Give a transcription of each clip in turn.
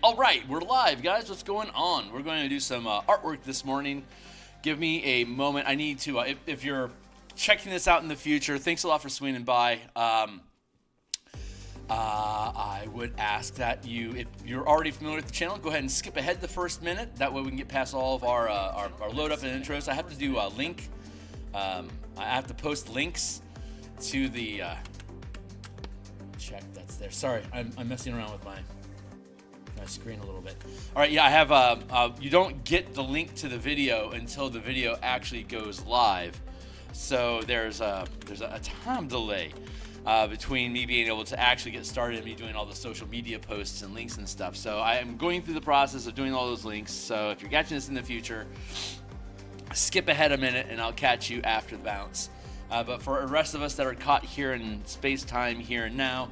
All right, we're live, guys. What's going on? We're going to do some artwork this morning. Give me a moment. I need to, if you're checking this out in the future, thanks a lot for swinging by. I would ask that if you're already familiar with the channel, go ahead and skip ahead the first minute. That way we can get past all of our load up and intros. I have to do a link. I have to post links to the check that's there. Sorry, I'm messing around with my screen a little bit. All right, yeah, I have. You don't get the link to the video until the video actually goes live. So there's a time delay between me being able to actually get started and me doing all the social media posts and links and stuff. So I am going through the process of doing all those links. So if you're catching this in the future, skip ahead a minute and I'll catch you after the bounce. But for the rest of us that are caught here in space-time, here and now,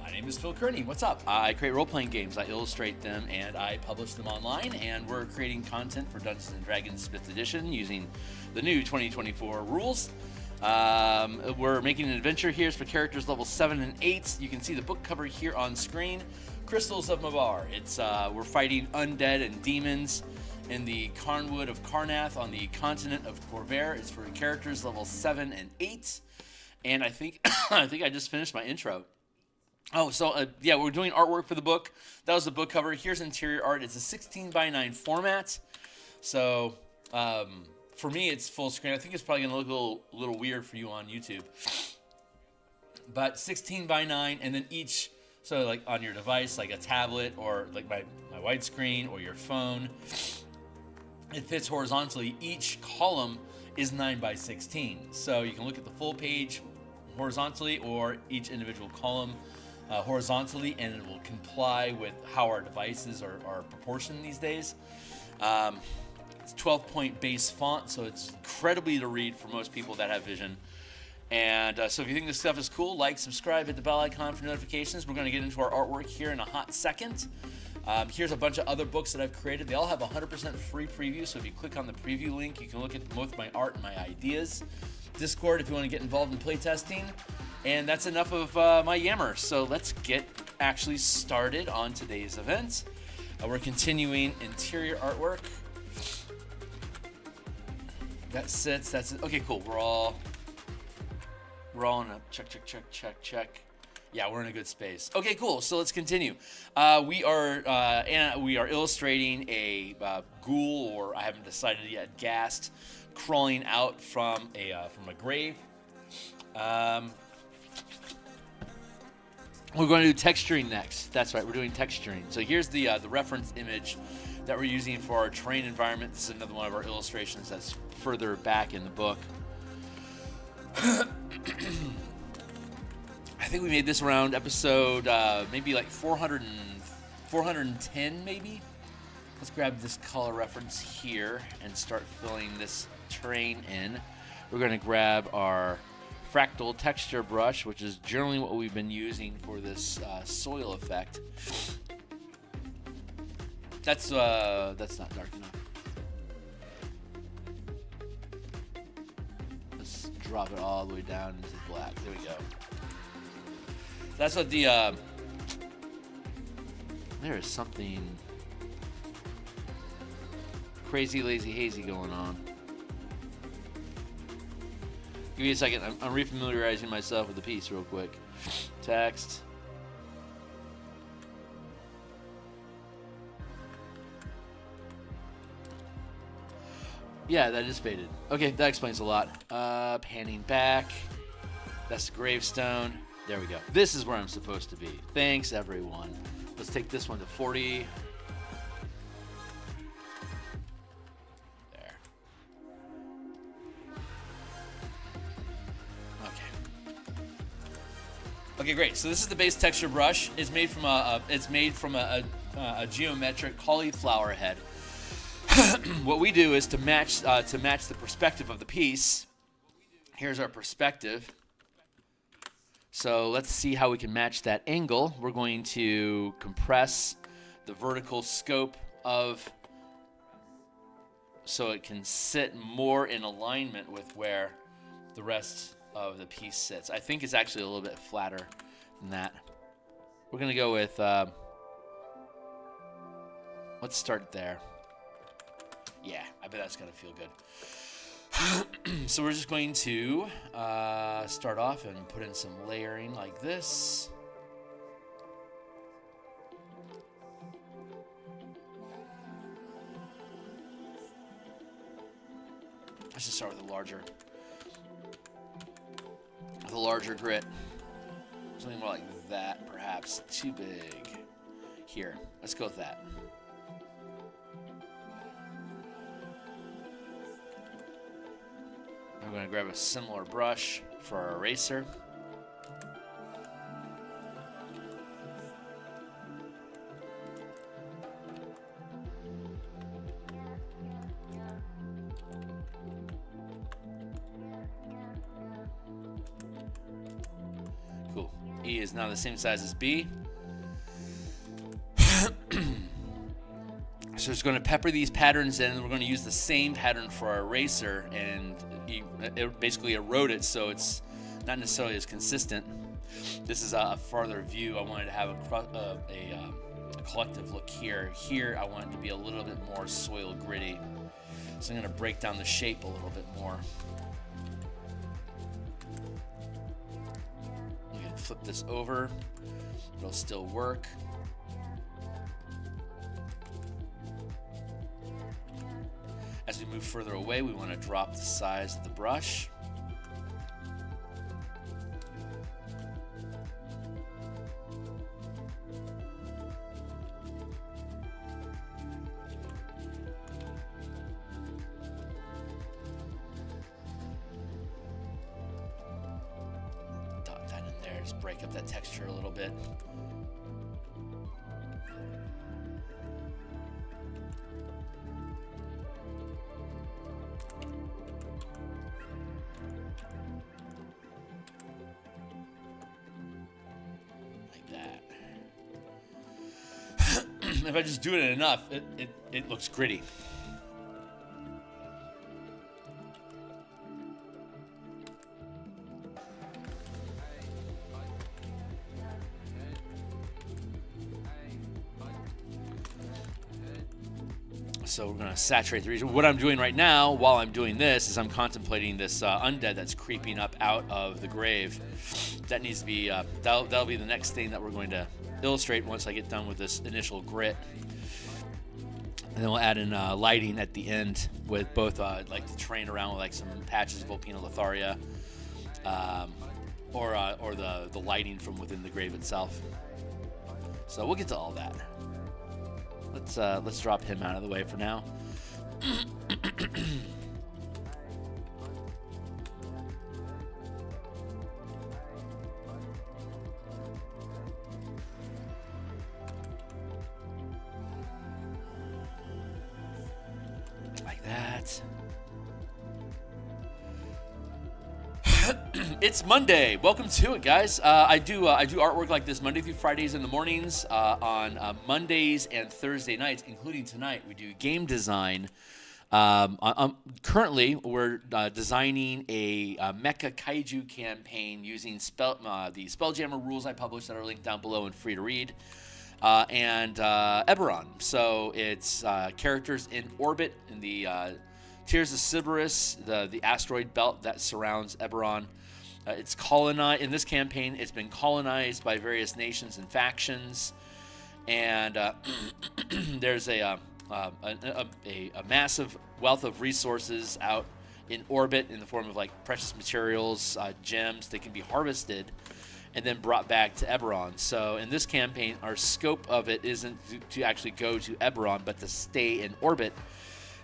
my name is Phil Kearney. What's up? I create role-playing games. I illustrate them and I publish them online. And we're creating content for Dungeons & Dragons 5th edition using the new 2024 rules. We're making an adventure here for characters level 7 and 8. You can see the book cover here on screen. Crystals of Mabar. It's we're fighting undead and demons in the Carnwood of Karnath on the continent of Corvair. It's for characters level 7 and 8. And I think I just finished my intro. Oh, so yeah, we're doing artwork for the book. That was the book cover. Here's interior art. It's a 16:9 format. So for me, it's full screen. I think it's probably gonna look a little weird for you on YouTube. But 16:9, and then each, so like on your device, like a tablet or like my widescreen or your phone, it fits horizontally. Each column is 9:16. So you can look at the full page horizontally or each individual column horizontally, and it will comply with how our devices are proportioned these days. It's 12-point base font, so it's incredibly to read for most people that have vision. And so if you think this stuff is cool, like, subscribe, hit the bell icon for notifications. We're going to get into our artwork here in a hot second. Here's a bunch of other books that I've created. They all have 100% free preview, so if you click on the preview link, you can look at both my art and my ideas. Discord if you want to get involved in playtesting. And that's enough of my yammer. So let's get actually started on today's event. We're continuing interior artwork. That sits. That's it. Okay, cool. We're all in a check. Yeah, we're in a good space. Okay, cool. So let's continue. We are illustrating a ghoul, or I haven't decided yet, ghast, crawling out from a grave. We're going to do texturing next. That's right, we're doing texturing. So here's the reference image that we're using for our terrain environment. This is another one of our illustrations that's further back in the book. I think we made this around episode maybe like 410 maybe. Let's grab this color reference here and start filling this terrain in. We're going to grab our fractal texture brush, which is generally what we've been using for this soil effect. That's not dark enough. Let's drop it all the way down into black. There we go. That's what the there is something crazy, lazy, hazy going on. Give me a second. I'm refamiliarizing myself with the piece real quick. Text. Yeah, that is faded. Okay, that explains a lot. Panning back. That's the gravestone. There we go. This is where I'm supposed to be. Thanks, everyone. Let's take this one to 40. Okay, great. So this is the base texture brush. It's made from a geometric cauliflower head. What we do is to match the perspective of the piece. Here's our perspective. So let's see how we can match that angle. We're going to compress the vertical scope so it can sit more in alignment with where the rest of the piece sits. I think it's actually a little bit flatter than that. We're going to go with let's start there. Yeah, I bet that's gonna feel good. So we're just going to start off and put in some layering like this. Let's just start with a larger grit. Something more like that, perhaps. Too big. Here, let's go with that. I'm going to grab a similar brush for our eraser. Cool. E is now the same size as B. So it's going to pepper these patterns in, and we're going to use the same pattern for our eraser and basically erode it so it's not necessarily as consistent. This is a farther view. I wanted to have a collective look here. Here, I want it to be a little bit more soil gritty. So I'm going to break down the shape a little bit more. You can flip this over. It'll still work. As we move further away, we want to drop the size of the brush. Dot that in there, just break up that texture a little bit. If I just do it enough, it looks gritty. So we're going to saturate the region. What I'm doing right now, while I'm doing this, is I'm contemplating this undead that's creeping up out of the grave. That needs to be, that'll be the next thing that we're going to illustrate once I get done with this initial grit. And then we'll add in lighting at the end with both like the terrain around with like some patches of Volpina Lotharia, or the lighting from within the grave itself. So we'll get to all that. Let's drop him out of the way for now. Like that. It's Monday. Welcome to it, guys. I do artwork like this Monday through Fridays in the mornings. On Mondays and Thursday nights, including tonight, we do game design. Currently, we're designing a Mecha Kaiju campaign using the Spelljammer rules I published that are linked down below and free to read, and Eberron. So it's characters in orbit in the Tears of Cerberus, the asteroid belt that surrounds Eberron. It's colonized in this campaign. It's been colonized by various nations and factions, and there's a massive wealth of resources out in orbit in the form of like precious materials, gems that can be harvested and then brought back to Eberron. So in this campaign, our scope of it isn't to actually go to Eberron, but to stay in orbit.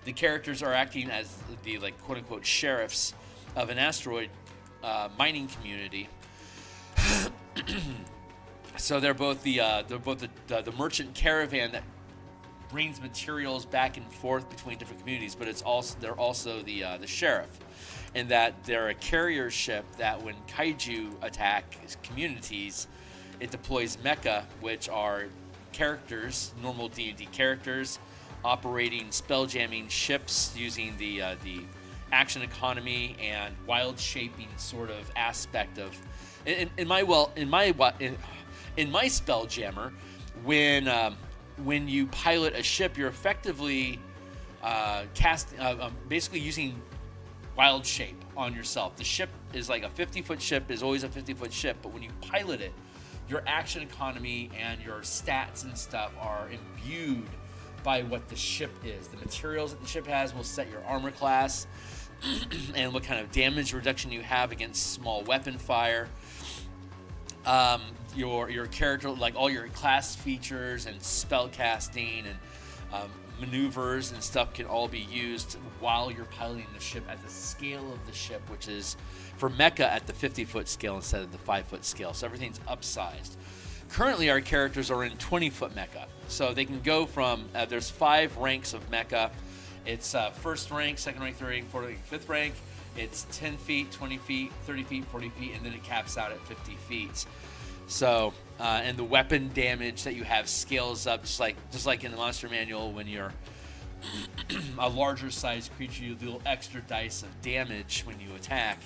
The characters are acting as the like quote unquote sheriffs of an asteroid mining community. So they're both the merchant caravan that brings materials back and forth between different communities, but they're also the sheriff, in that they're a carrier ship that when kaiju attack communities, it deploys mecha, which are characters, normal D&D characters, operating spelljamming ships using the action economy and wild shaping sort of aspect of in my Spelljammer, when when you pilot a ship, you're effectively basically using wild shape on yourself. The ship is like a 50-foot ship, is always a 50-foot ship, but when you pilot it, your action economy and your stats and stuff are imbued by what the ship is. The materials that the ship has will set your armor class and what kind of damage reduction you have against small weapon fire. Your character, like all your class features and spell casting and maneuvers and stuff can all be used while you're piloting the ship at the scale of the ship, which is for mecha at the 50-foot scale instead of the 5-foot scale. So everything's upsized. Currently, our characters are in 20-foot mecha. So they can go from, there's 5 ranks of mecha. It's first rank, second rank, third rank, fourth rank, fifth rank. It's 10 feet, 20 feet, 30 feet, 40 feet, and then it caps out at 50 feet. So, and the weapon damage that you have scales up just like in the Monster Manual. When you're a larger sized creature, you deal extra dice of damage when you attack.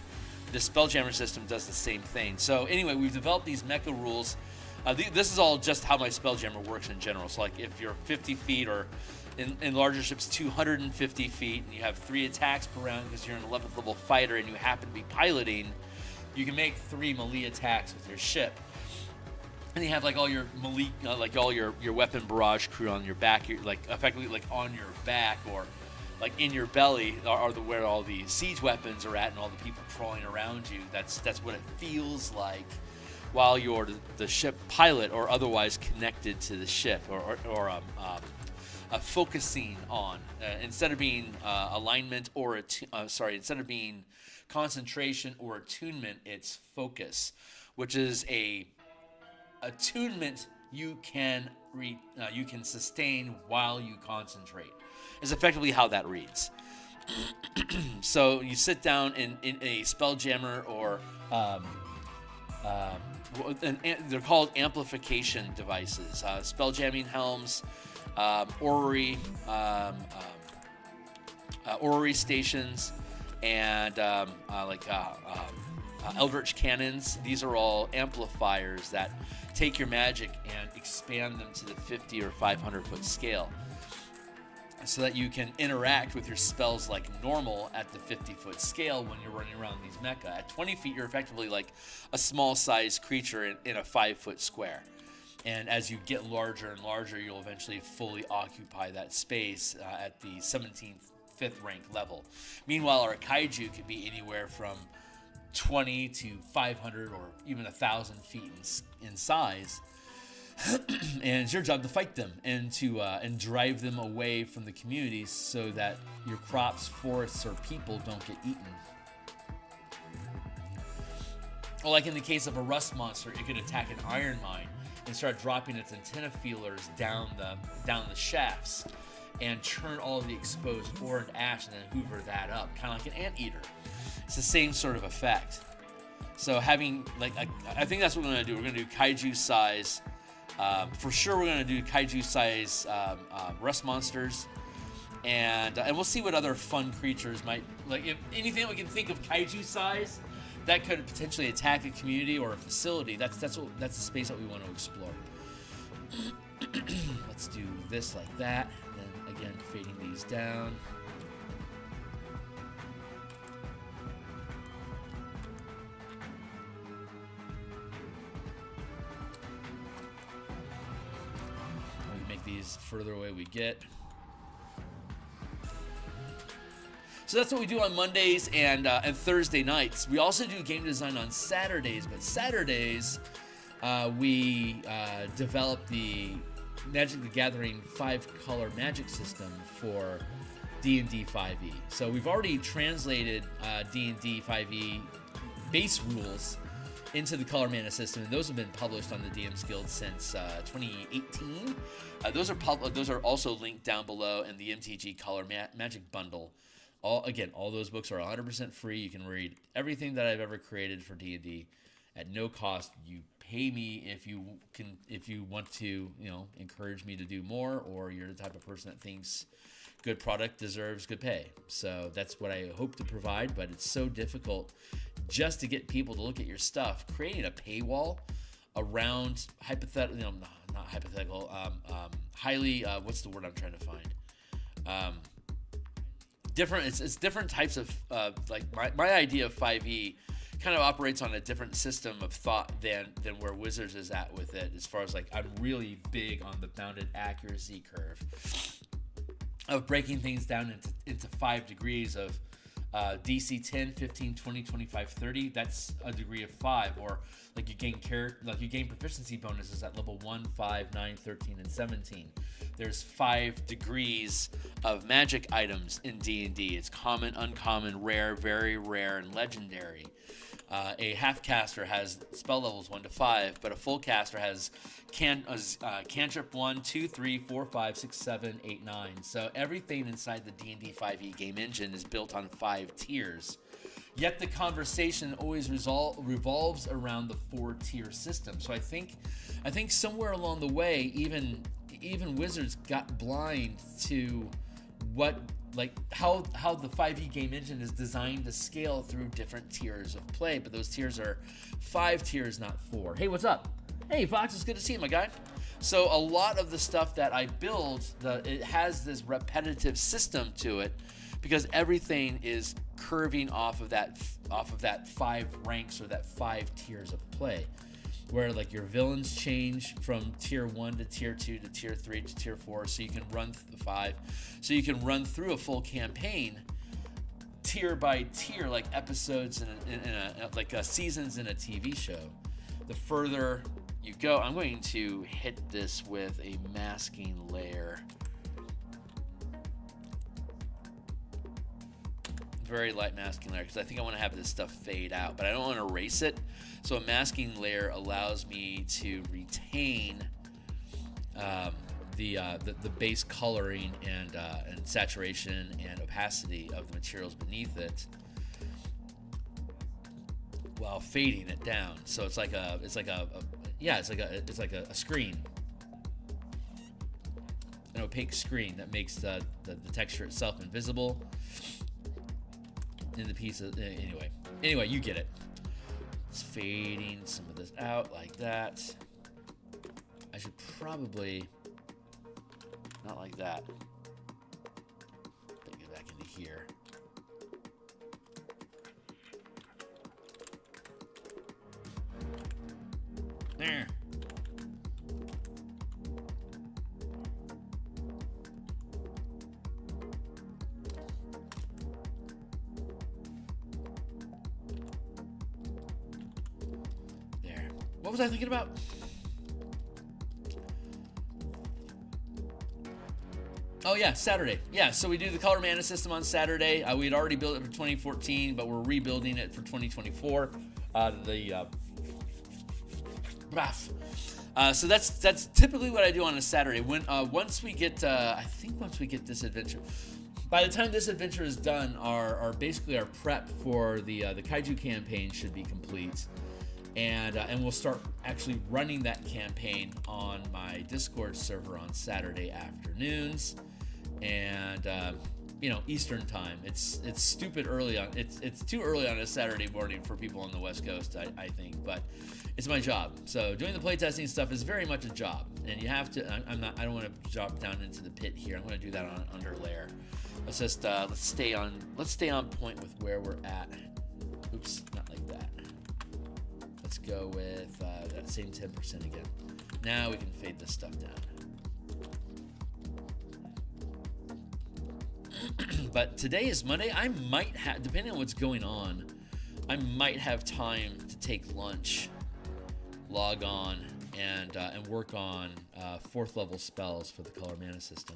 The Spelljammer system does the same thing. So anyway, we've developed these mecha rules. This is all just how my Spelljammer works in general. So like if you're 50 feet or in larger ships 250 feet and you have 3 attacks per round because you're an 11th level fighter and you happen to be piloting, you can make 3 melee attacks with your ship. And you have like all your melee, like all your weapon barrage crew on your back. You're like effectively like on your back or like in your belly are where all the siege weapons are at and all the people crawling around you. That's what it feels like while you're the ship pilot or otherwise connected to the ship or focusing on instead of being alignment or instead of being concentration or attunement, it's focus, which is a attunement you can sustain while you concentrate. Is effectively how that reads. So you sit down in a Spelljammer or they're called amplification devices, spelljamming helms, orrery stations, and eldritch cannons. These are all amplifiers that take your magic and expand them to the 50 or 500 foot scale so that you can interact with your spells like normal at the 50-foot scale when you're running around these mecha. At 20 feet, you're effectively like a small-sized creature in a 5-foot square. And as you get larger and larger, you'll eventually fully occupy that space at the 17th, 5th rank level. Meanwhile, our kaiju could be anywhere from 20 to 500 or even 1,000 feet in size. And it's your job to fight them and to drive them away from the communities so that your crops, forests, or people don't get eaten. Or like in the case of a rust monster, it could attack an iron mine and start dropping its antenna feelers down the shafts and churn all of the exposed ore and ash and then hoover that up, kind of like an anteater. It's the same sort of effect. So having I think that's what we're going to do. We're going to do kaiju size. For sure, we're going to do kaiju size rust monsters, and we'll see what other fun creatures might like. If anything we can think of kaiju size that could potentially attack a community or a facility, that's the space that we want to explore. Let's do this like that, and then again fading these down. These further away we get. So that's what we do on Mondays and Thursday nights. We also do game design on Saturdays, but Saturdays we develop the Magic the Gathering 5-color magic system for D&D 5e. So we've already translated D&D 5e base rules into the color mana system, and those have been published on the DMsGuild since 2018. Those are also linked down below in the MTG Color Magic Bundle. All those books are 100% free. You can read everything that I've ever created for D&D at no cost. You pay me if you want to, encourage me to do more, or you're the type of person that thinks good product deserves good pay. So that's what I hope to provide, but it's so difficult just to get people to look at your stuff. Creating a paywall around hypothetical, not hypothetical, highly, what's the word I'm trying to find? Different, it's different types of, like my idea of 5e kind of operates on a different system of thought than where Wizards is at with it, as far as like, I'm really big on the bounded accuracy curve of breaking things down into 5 degrees of DC 10, 15, 20, 25, 30. That's a degree of 5. Or like you gain proficiency bonuses at level 1, 5, 9, 13, and 17. There's 5 degrees of magic items in D&D. It's common, uncommon, rare, very rare, and legendary. A half caster has spell levels 1 to 5, but a full caster has cantrip 1, 2, 3, 4, 5, 6, 7, 8, 9. So everything inside the D&D 5e game engine is built on 5 tiers. Yet the conversation always revolves around the 4-tier system. So I think somewhere along the way, even Wizards got blind to what, like how the 5e game engine is designed to scale through different tiers of play, but those tiers are 5 tiers, not 4. Hey, what's up? Hey, Fox, it's good to see you, my guy. So a lot of the stuff that I build, it has this repetitive system to it, because everything is curving off of that 5 ranks or that 5 tiers of play, where like your villains change from tier 1 to tier 2 to tier 3 to tier 4, so you can run the 5, so you can run through a full campaign tier by tier, like episodes like seasons in a TV show. The further you go, I'm going to hit this with a masking layer. Very light masking layer, because I think I want to have this stuff fade out, but I don't want to erase it. So a masking layer allows me to retain the base coloring and saturation and opacity of the materials beneath it, while fading it down. So it's like a screen, an opaque screen that makes the texture itself invisible in the pieces. Anyway, you get it. It's fading some of this out like that. I should probably not like that. Bring it back into here. There. What was I thinking about? Oh yeah, Saturday. Yeah, so we do the color mana system on Saturday. We had already built it for 2014, but we're rebuilding it for 2024. So that's typically what I do on a Saturday. Once we get this adventure, by the time this adventure is done, our prep for the Kaiju campaign should be complete. And we'll start actually running that campaign on my Discord server on Saturday afternoons, and Eastern time. It's stupid early on. It's too early on a Saturday morning for people on the West Coast, I think, but it's my job. So doing the playtesting stuff is very much a job, and you have to. I don't want to drop down into the pit here. I'm going to do that on an under layer. Let's just let's stay on point with where we're at. Oops, not like that. Let's go with that same 10% again. Now we can fade this stuff down. But today is Monday. I might have, depending on what's going on, I might have time to take lunch, log on, and work on 4th level spells for the color mana system.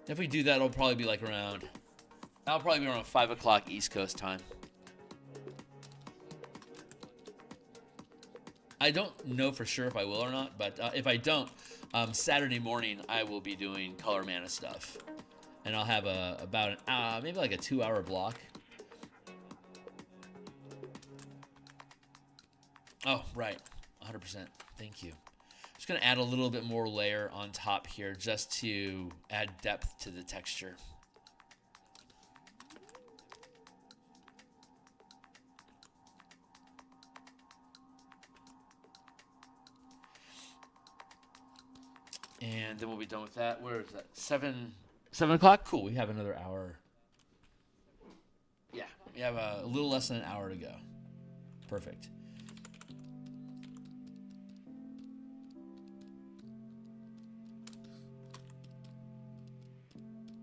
If we do that, it'll probably be like around 5 o'clock East Coast time. I don't know for sure if I will or not, but if I don't, Saturday morning I will be doing color mana stuff, and I'll have about an maybe like a 2-hour block. Oh, right, 100%. Thank you. Just gonna add a little bit more layer on top here, just to add depth to the texture. And then we'll be done with that. Where is that? 7 o'clock? Cool. We have another hour. Yeah, we have a little less than an hour to go. Perfect.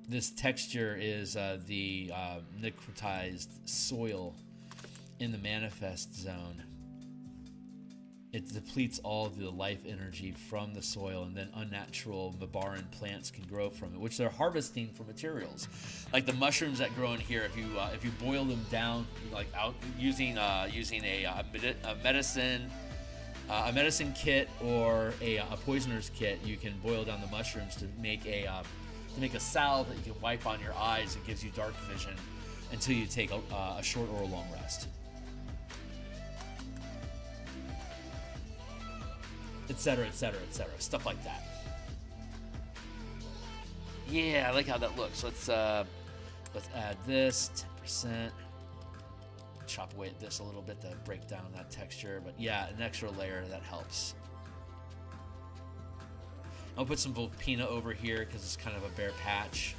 This texture is the necrotized soil in the manifest zone. It depletes all of the life energy from the soil, and then unnatural Mabaran plants can grow from it, which they're harvesting for materials. Like the mushrooms that grow in here, if you boil them down, like out using a medicine kit or a poisoner's kit, you can boil down the mushrooms to make a salve that you can wipe on your eyes. It gives you dark vision until you take a short or a long rest. Etc., etc., etc. Stuff like that. Yeah, I like how that looks. Let's add this 10%. Chop away at this a little bit to break down that texture. But yeah, an extra layer that helps. I'll put some Volpina over here because it's kind of a bare patch.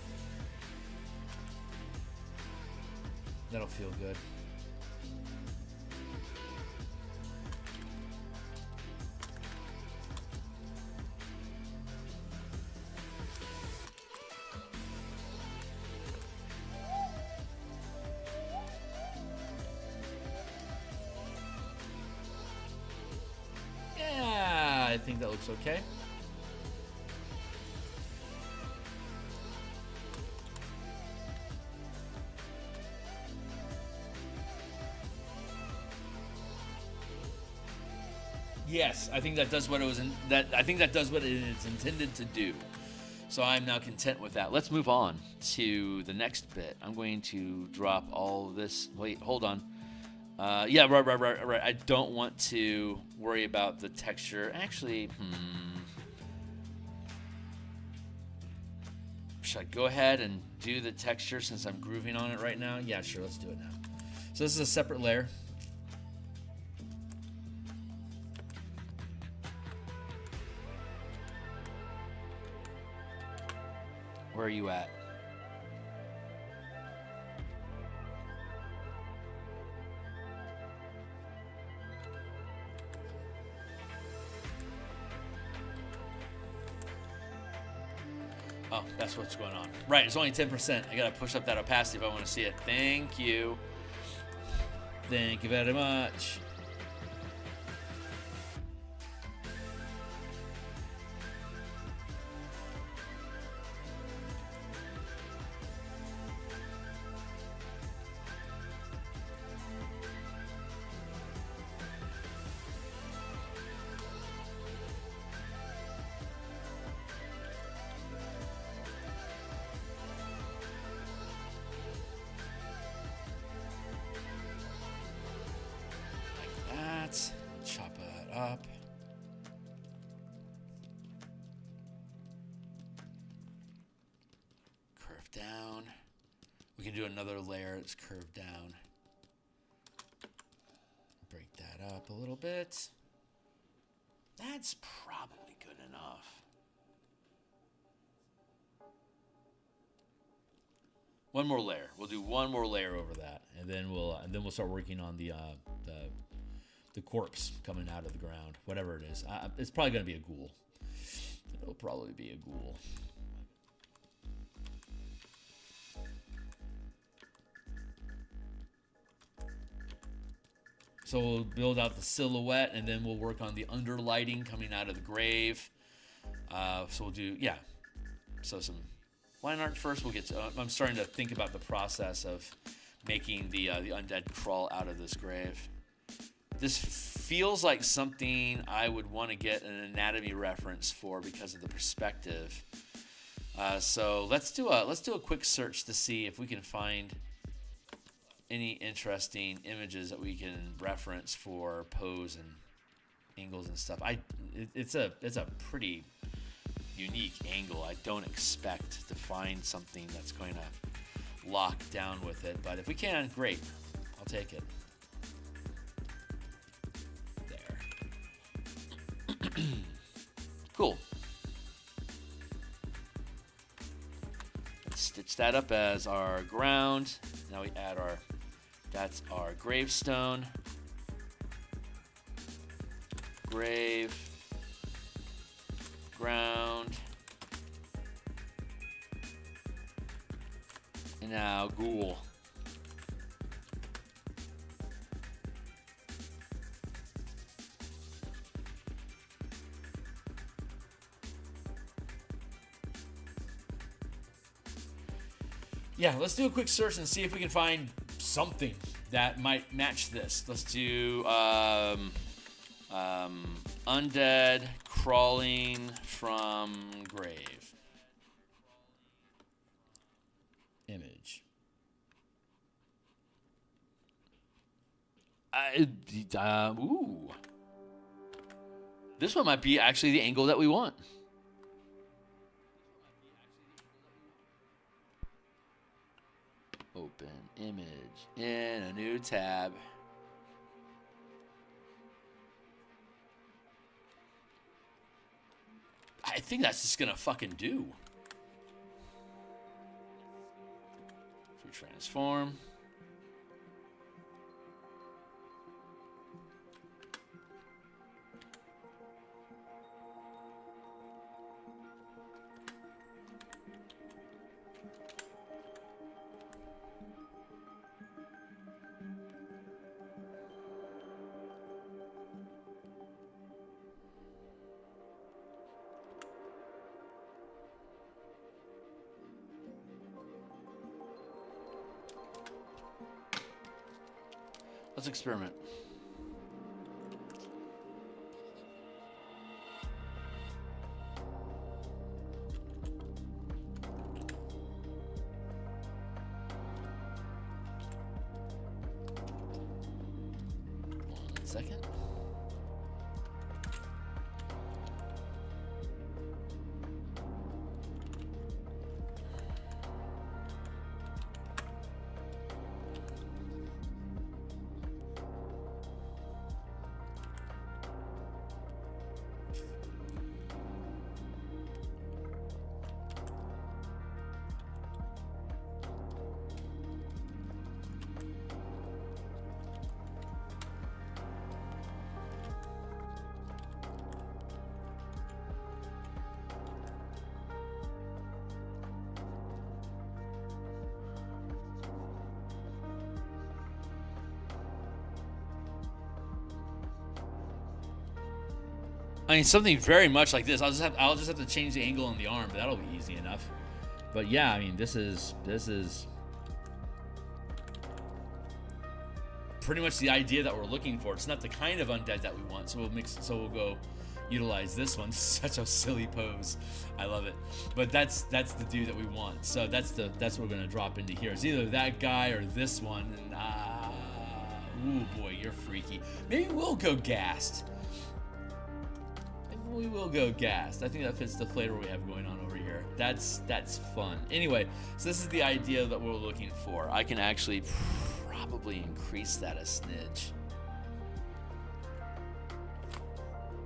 That'll feel good. Yeah, I think that looks okay. Yes, I think that does what it was I think that does what it is intended to do. So I'm now content with that. Let's move on to the next bit. I'm going to drop all of this. Wait, hold on. Yeah, right. I don't want to worry about the texture. Actually, should I go ahead and do the texture since I'm grooving on it right now? Yeah, sure. Let's do it now. So this is a separate layer. Where are you at? Oh, that's what's going on. Right, it's only 10%. I gotta push up that opacity if I want to see it. Thank you. Thank you very much. Chop it up. Curve down. We can do another layer that's curved down. Break that up a little bit. That's probably good enough. One more layer. We'll do one more layer over that, and then we'll start working on the corpse coming out of the ground, whatever it is. It's probably going to be a ghoul. It'll probably be a ghoul. So we'll build out the silhouette, and then we'll work on the underlighting coming out of the grave. So we'll do, yeah. So some line art first. We'll get to, I'm starting to think about the process of making the undead crawl out of this grave. This feels like something I would want to get an anatomy reference for because of the perspective. So let's do a quick search to see if we can find any interesting images that we can reference for pose and angles and stuff. It's a pretty unique angle. I don't expect to find something that's going to lock down with it, but if we can, great. I'll take it. There. Cool. stitch that up as our ground. Now we add that's our gravestone. Grave, ground, and now ghoul. Yeah, let's do a quick search and see if we can find something that might match this. Let's do undead crawling from grave. Image. Ooh. This one might be actually the angle that we want. Open image in a new tab. I think that's just gonna fucking do. If we transform. Let's experiment. One second. I mean, something very much like this. I'll just have to change the angle on the arm, but that'll be easy enough. But yeah, I mean, this is pretty much the idea that we're looking for. It's not the kind of undead that we want, so we'll go utilize this one. Such a silly pose. I love it. But that's the dude that we want. So that's what we're gonna drop into here. It's either that guy or this one. And ooh boy, you're freaky. Maybe we'll go gassed. We will go gassed. I think that fits the flavor we have going on over here. That's fun. Anyway, so this is the idea that we're looking for. I can actually probably increase that a smidge.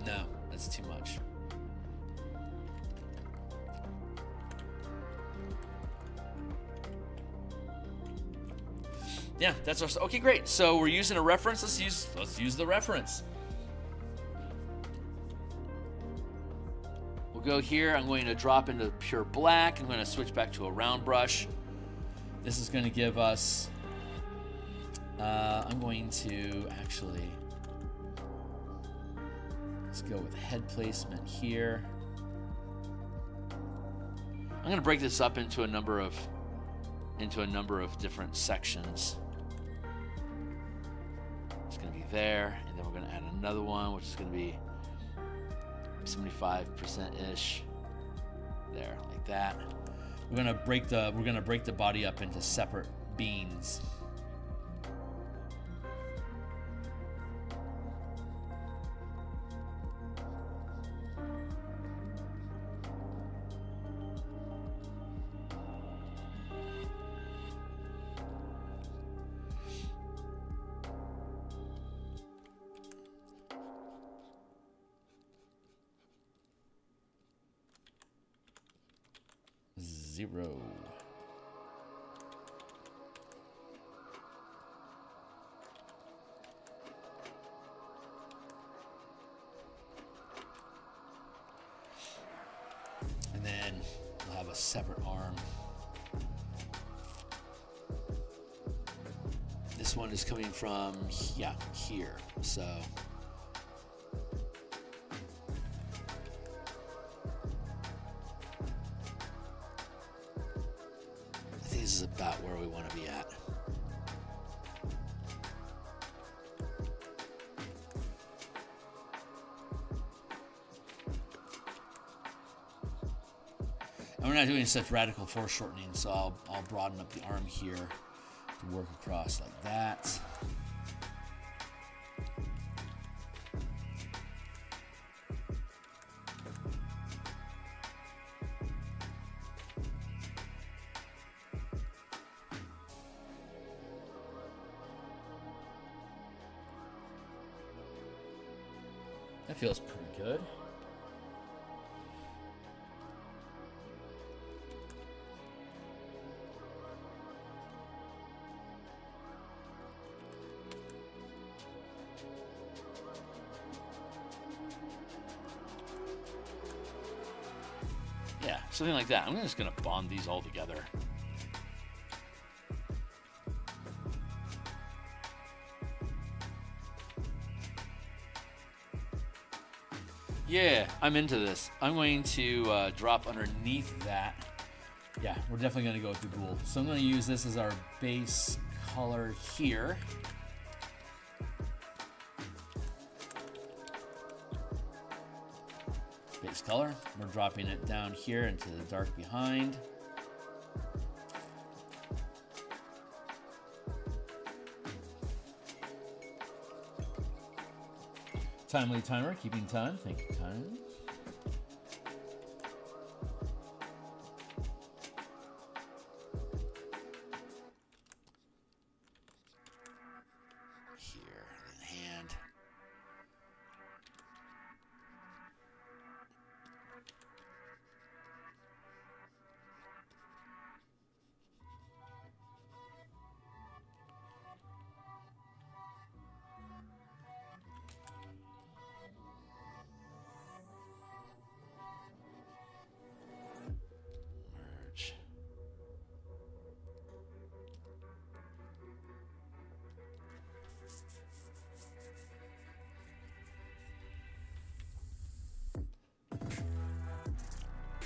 No, that's too much. Yeah, that's our. Okay, great. So we're using a reference. Let's use the reference. Go here. I'm going to drop into pure black. I'm going to switch back to a round brush. This is going to give us I'm going to actually let's go with head placement here. I'm going to break this up into a number of different sections. It's going to be there, and then we're going to add another one, which is going to be 75%-ish. There, like that. We're gonna break the body up into separate beans. Zero. a separate arm. This one is coming from, yeah, here. So I think this is about where we want to be at. And we're not doing such radical foreshortening, so I'll broaden up the arm here to work across like that. That feels pretty good. Yeah, something like that. I'm just going to bond these all together. Yeah, I'm into this. I'm going to drop underneath that. Yeah, we're definitely going to go with the ghoul. So I'm going to use this as our base color here. Base color. We're dropping it down here into the dark behind. Timely timer, keeping time. Thank you, time. Here, in hand.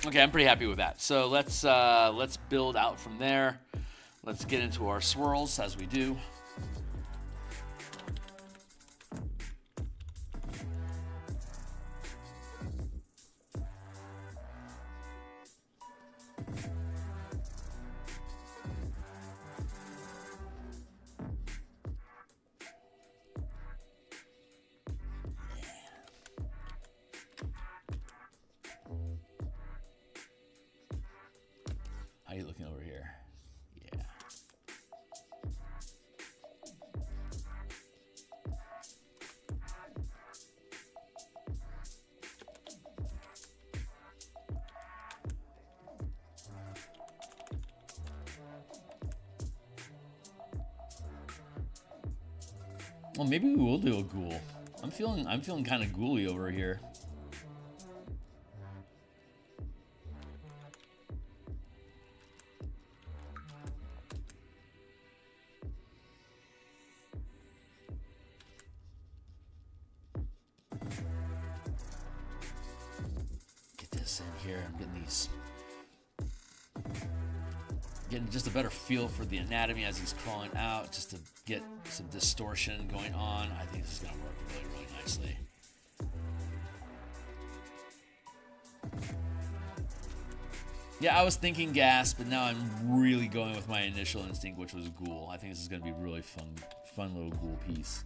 Okay, I'm pretty happy with that. So let's build out from there. Let's get into our swirls as we do. How are you looking over here? Yeah. Well, maybe we will do a ghoul. I'm feeling kind of ghouly over here. In here, I'm getting just a better feel for the anatomy as he's crawling out, just to get some distortion going on. I think this is going to work really, really nicely. Yeah, I was thinking gas, but now I'm really going with my initial instinct, which was ghoul. I think this is going to be a really fun little ghoul piece.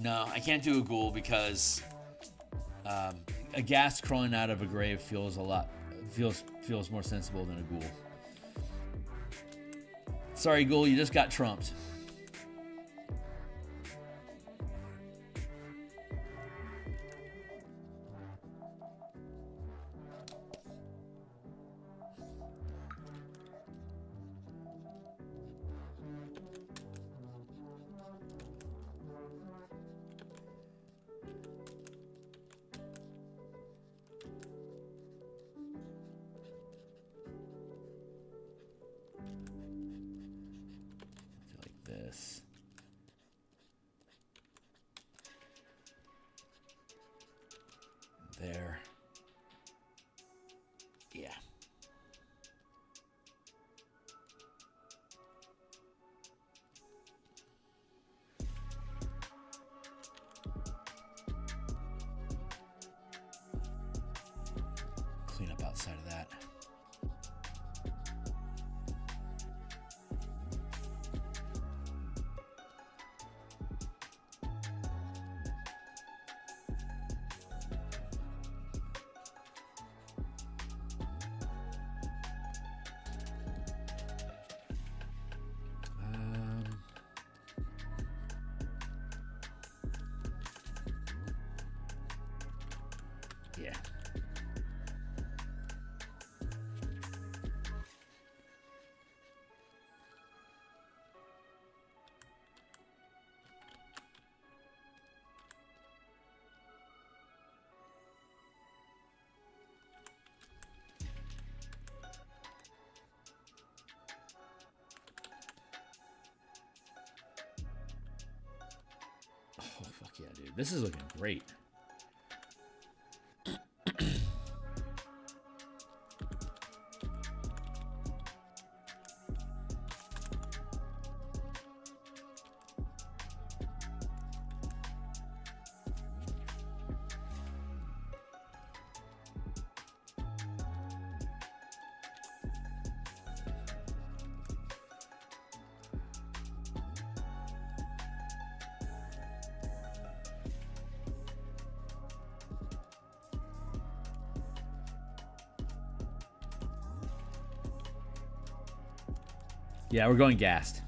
No, I can't do a ghoul because a ghast crawling out of a grave feels more sensible than a ghoul. Sorry, ghoul, you just got trumped. outside of that. Yeah. Oh, fuck yeah, dude. This is looking great. Yeah, we're going gassed.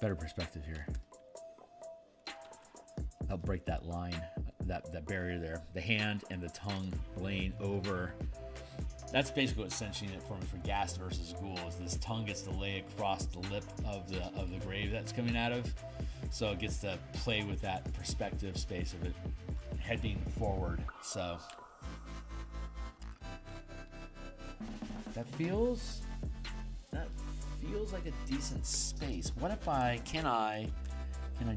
Better perspective here. Help break that line, that barrier there. The hand and the tongue laying over. That's basically what's cinching it for me for Ghast versus Ghoul. Is this tongue gets to lay across the lip of the grave that's coming out of, so it gets to play with that perspective space of it heading forward. So that feels like a decent space. What if can I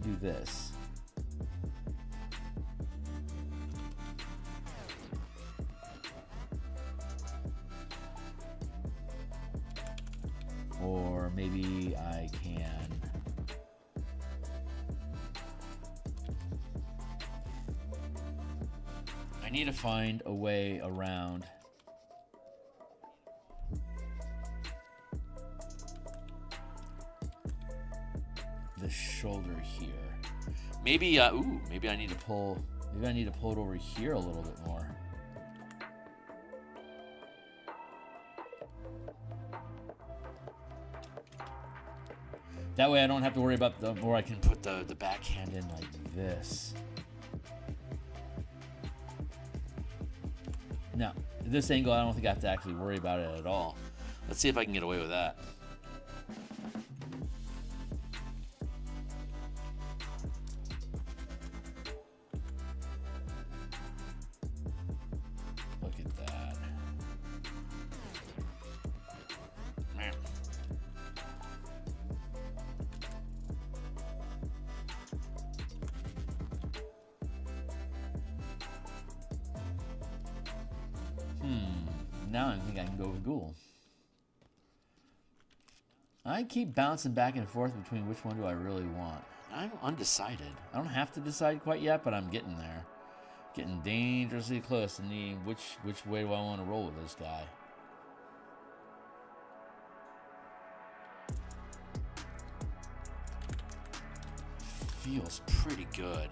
do this? Or maybe I can I need to find a way around the shoulder here. Maybe maybe I need to pull it over here a little bit more. That way I don't have to worry about or I can put the backhand in like this. Now, this angle, I don't think I have to actually worry about it at all. Let's see if I can get away with that. Look at that. Man. Now I think I can go with Ghoul. I keep bouncing back and forth between which one do I really want. I'm undecided. I don't have to decide quite yet, but I'm getting there. Getting dangerously close to needing which way do I want to roll with this guy. Feels pretty good.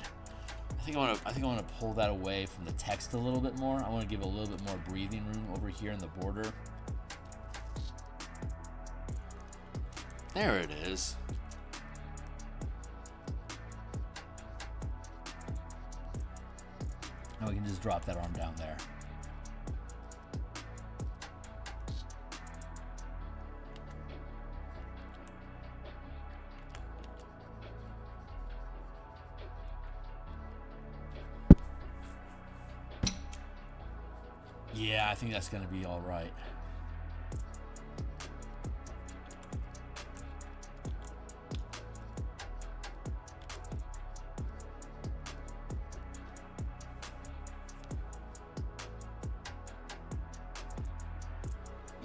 I think I want to pull that away from the text a little bit more. I want to give a little bit more breathing room over here in the border. There it is. And we can just drop that arm down there. Yeah, I think that's going to be all right.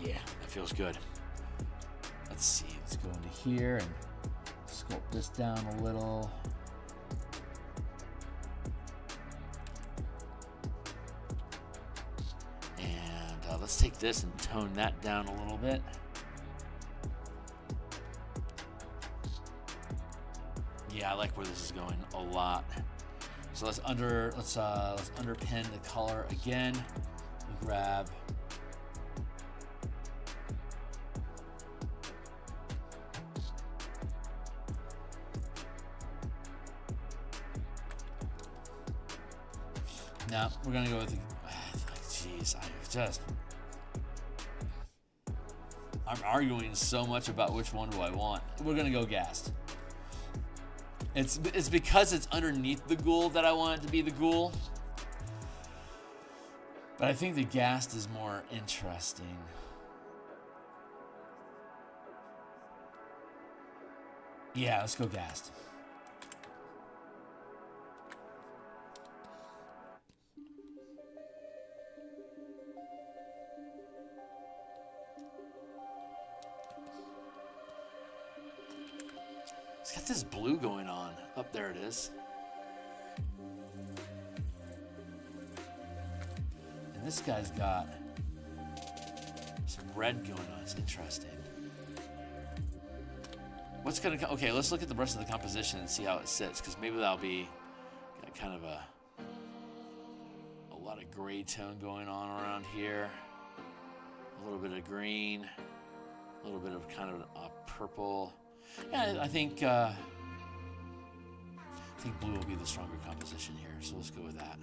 Yeah, that feels good. Let's see. Let's go into here and sculpt this down a little. Let's take this and tone that down a little bit. Yeah, I like where this is going a lot. So let's underpin the color again. We'll grab now we're gonna go with the jeez, I'm arguing so much about which one do I want. We're gonna go Ghast. It's because it's underneath the ghoul that I want it to be the ghoul. But I think the Ghast is more interesting. Yeah, let's go Ghast. It's got this blue going on. Up there it is. And this guy's got some red going on. It's interesting. What's gonna come? Okay, let's look at the rest of the composition and see how it sits, because maybe that'll be kind of a lot of gray tone going on around here. A little bit of green, a little bit of kind of a purple. Yeah, I think blue will be the stronger composition here, so let's go with that.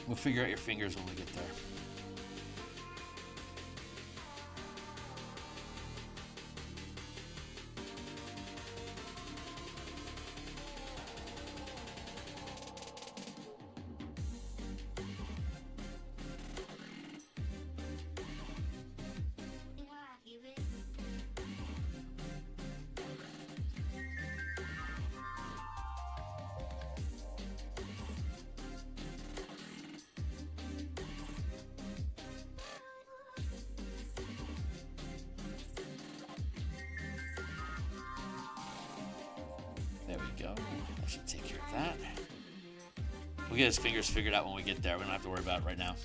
We'll figure out your fingers when we get there. There we go. That should take care of that. We'll get his fingers figured out when we get there. We don't have to worry about it right now.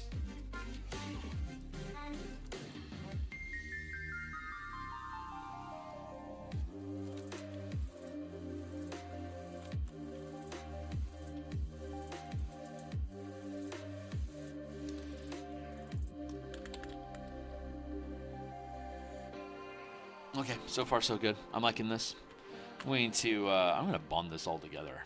Okay, so far so good. I'm liking this. I'm going to bond this all together.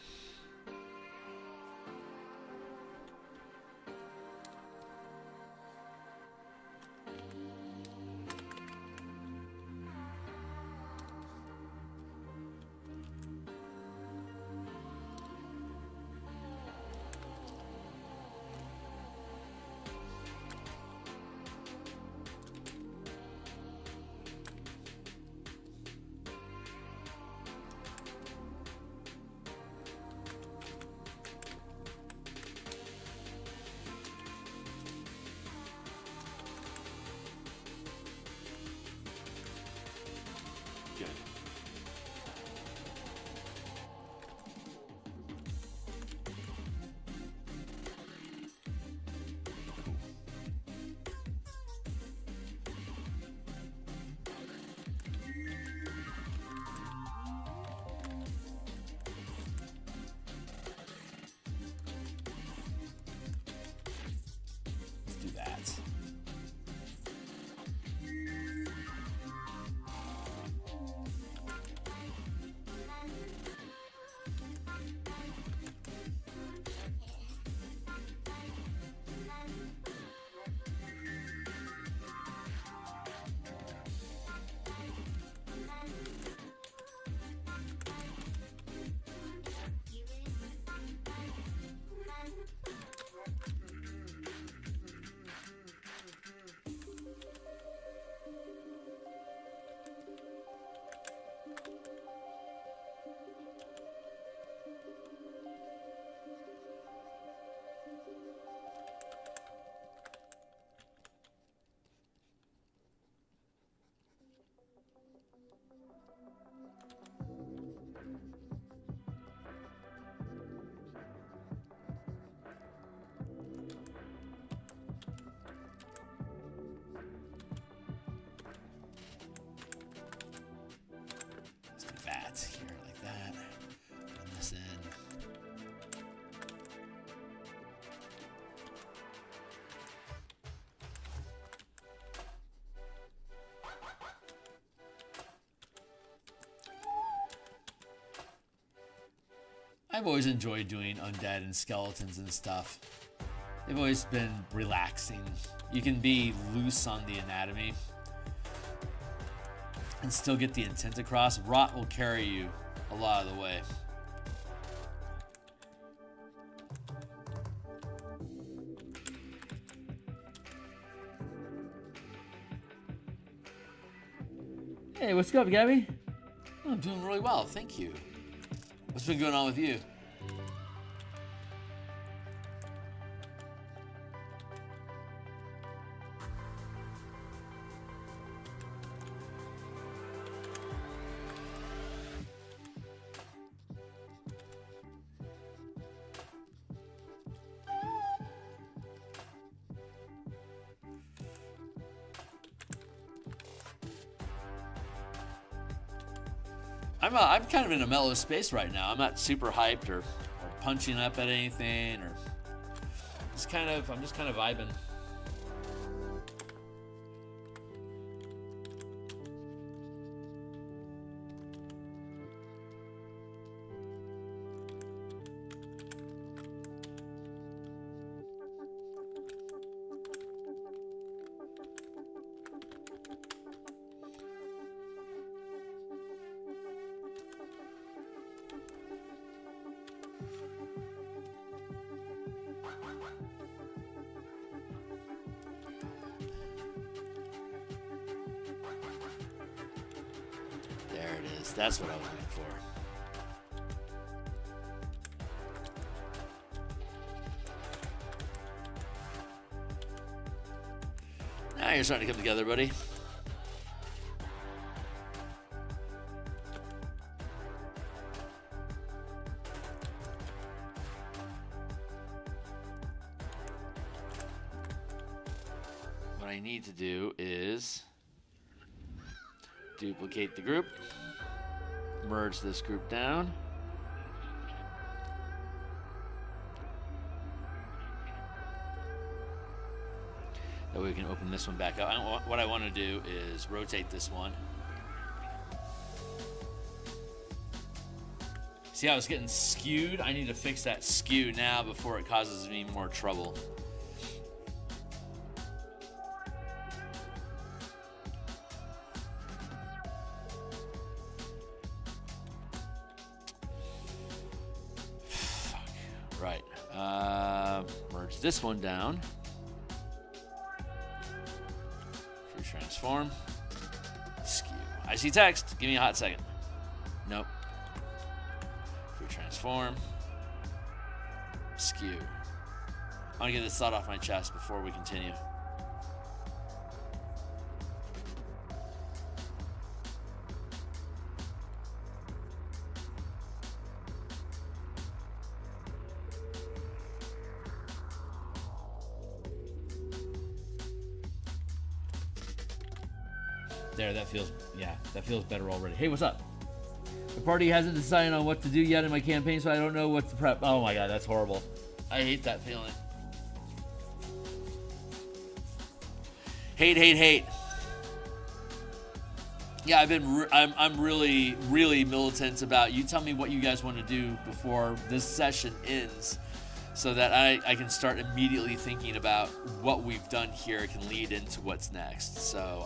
I've always enjoyed doing undead and skeletons and stuff. They've always been relaxing. You can be loose on the anatomy and still get the intent across. Rot will carry you a lot of the way. Hey, what's up, Gabby? Oh, I'm doing really well, thank you. What's been going on with you? I'm kind of in a mellow space right now. I'm not super hyped or punching up at anything, or I'm just kind of vibing. That's what I was looking for. Now you're starting to come together, buddy. What I need to do is duplicate the group. Merge this group down. That way we can open this one back up. What I want to do is rotate this one. See how it's getting skewed? I need to fix that skew now before it causes me more trouble. Merge this one down. Free transform. Skew. I see text. Give me a hot second. Nope. Free transform. Skew. I want to get this thought off my chest before we continue. There, that feels better already. Hey, what's up? The party hasn't decided on what to do yet in my campaign, so I don't know what to prep. Oh my god, that's horrible. I hate that feeling. Hate. Yeah, I'm really militant about you tell me what you guys want to do before this session ends, so that I can start immediately thinking about what we've done here can lead into what's next. So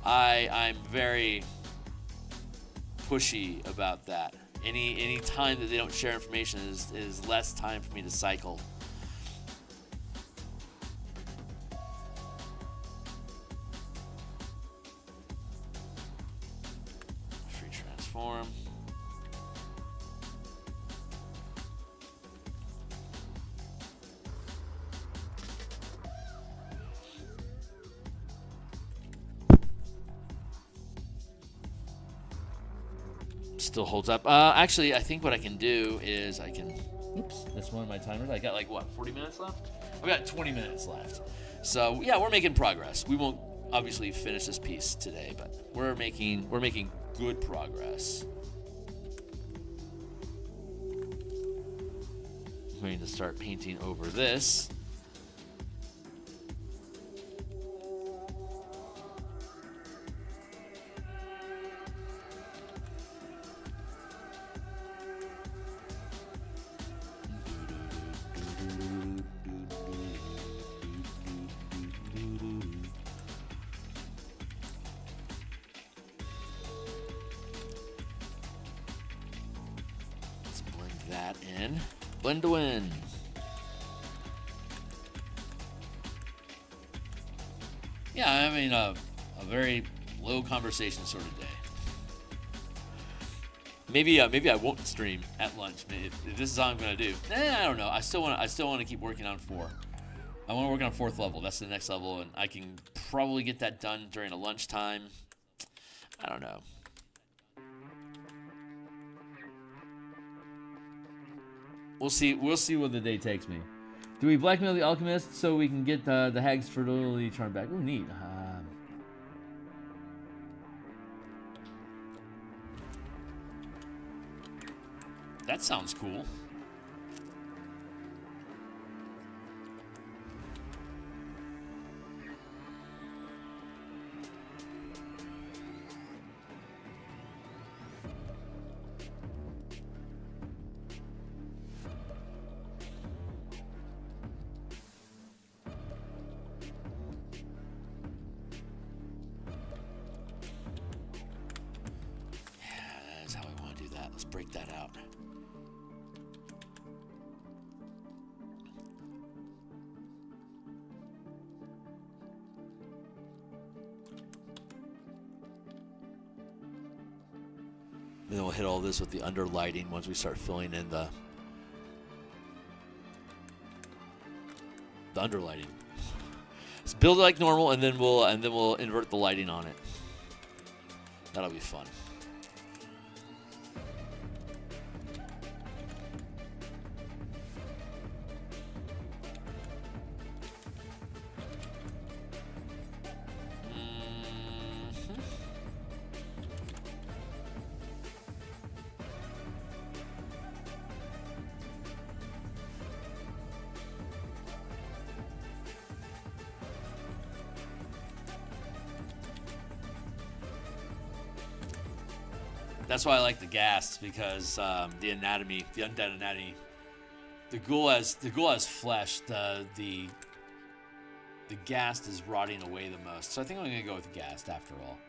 I'm very pushy about that. Any time that they don't share information is less time for me to cycle. Free transform. Still holds up. Actually, I think what I can do is oops, that's one of my timers. I got 40 minutes left? I've got 20 minutes left. So yeah, we're making progress. We won't obviously finish this piece today, but we're making good progress. I'm going to start painting over this. that in. Blend to win. Yeah, I mean, a very low conversation sort of day. Maybe I won't stream at lunch. If this is all I'm gonna do, I don't know. I still want to keep working on 4. I want to work on 4th level. That's the next level, and I can probably get that done during a lunchtime. I don't know. We'll see. We'll see where the day takes me. Do we blackmail the alchemist so we can get the hag's fertility charm back? Oh, neat. That sounds cool. Let's break that out. And then we'll hit all this with the underlighting once we start filling in the underlighting. Let's build it like normal, and then we'll invert the lighting on it. That'll be fun. That's why I like the ghast, because the anatomy, the undead anatomy, the ghoul has flesh. The ghast is rotting away the most. So I think I'm gonna go with ghast after all.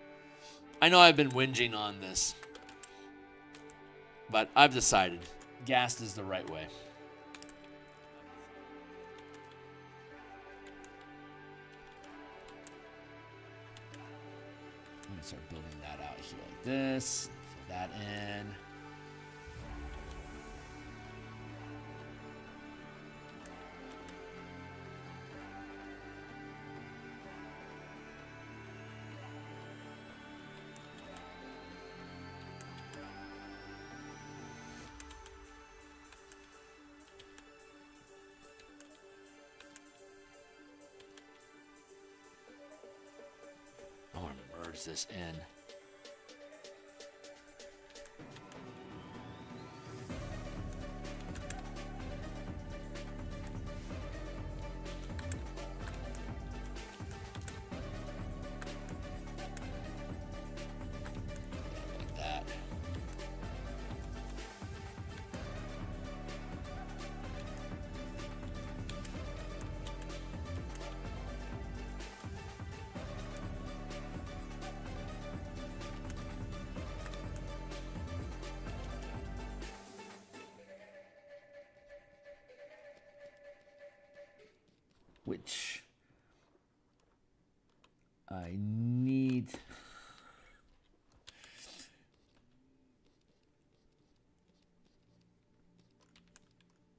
I know I've been whinging on this, but I've decided ghast is the right way. I'm gonna start building that out here like this. That in. I want to merge this in. Which I need.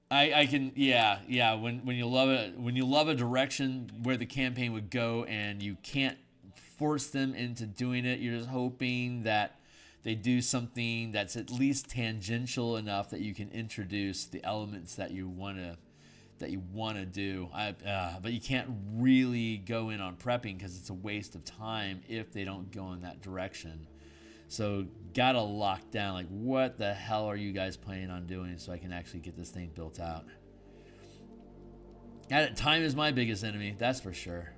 I can, yeah. When you love it, when you love a direction where the campaign would go, and you can't force them into doing it, you're just hoping that they do something that's at least tangential enough that you can introduce the elements that you want to do. But you can't really go in on prepping because it's a waste of time if they don't go in that direction. So gotta lock down, like, what the hell are you guys planning on doing so I can actually get this thing built out. Time is my biggest enemy, that's for sure.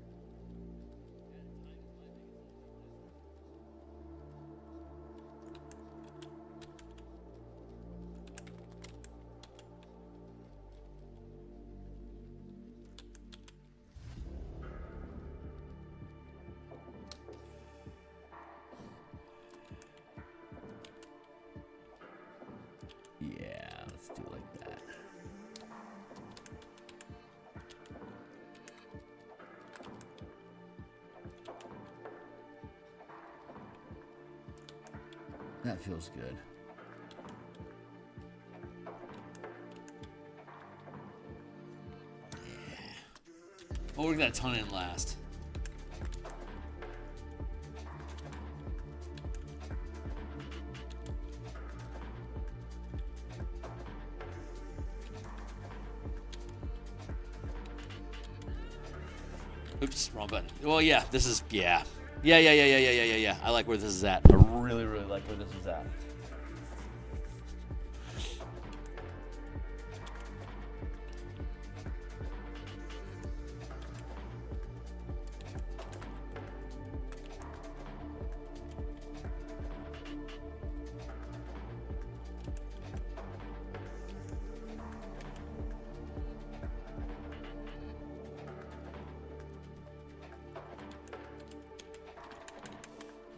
Yeah, let's do it like That feels good. Yeah. We'll work that ton in last. Oops, wrong button. Well, yeah, this is, yeah. Yeah. I like where this is at. I really, really like where this is at.